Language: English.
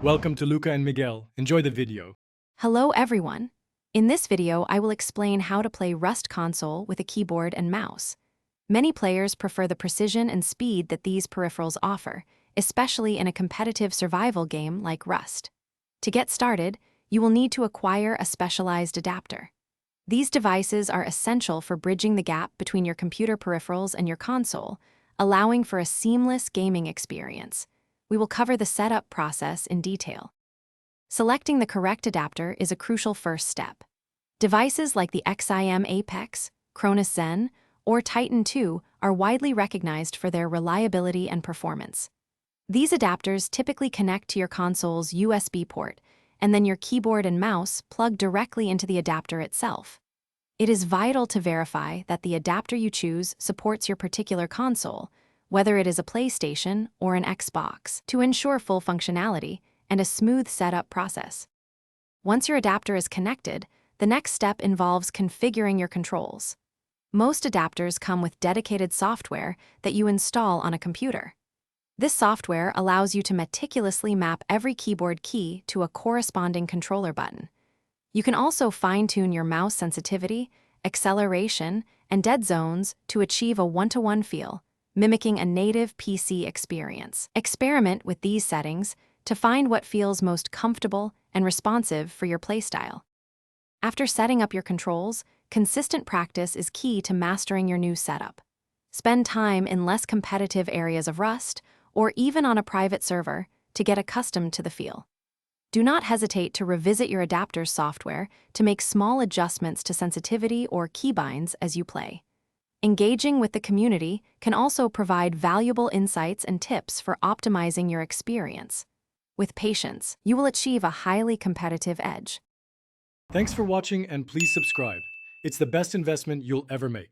Welcome to Luca and Miguel. Enjoy the video. Hello everyone! In this video, I will explain how to play Rust console with a keyboard and mouse. Many players prefer the precision and speed that these peripherals offer, especially in a competitive survival game like Rust. To get started, you will need to acquire a specialized adapter. These devices are essential for bridging the gap between your computer peripherals and your console, allowing for a seamless gaming experience. We will cover the setup process in detail. Selecting the correct adapter is a crucial first step. Devices like the XIM Apex, Cronus Zen, or Titan 2 are widely recognized for their reliability and performance. These adapters typically connect to your console's USB port, and then your keyboard and mouse plug directly into the adapter itself. It is vital to verify that the adapter you choose supports your particular console, whether it is a PlayStation or an Xbox, to ensure full functionality and a smooth setup process. Once your adapter is connected, the next step involves configuring your controls. Most adapters come with dedicated software that you install on a computer. This software allows you to meticulously map every keyboard key to a corresponding controller button. You can also fine-tune your mouse sensitivity, acceleration, and dead zones to achieve a one-to-one feel, mimicking a native PC experience. Experiment with these settings to find what feels most comfortable and responsive for your playstyle. After setting up your controls, consistent practice is key to mastering your new setup. Spend time in less competitive areas of Rust, or even on a private server, to get accustomed to the feel. Do not hesitate to revisit your adapter's software to make small adjustments to sensitivity or keybinds as you play. Engaging with the community can also provide valuable insights and tips for optimizing your experience. With patience, you will achieve a highly competitive edge. Thanks for watching and please subscribe. It's the best investment you'll ever make.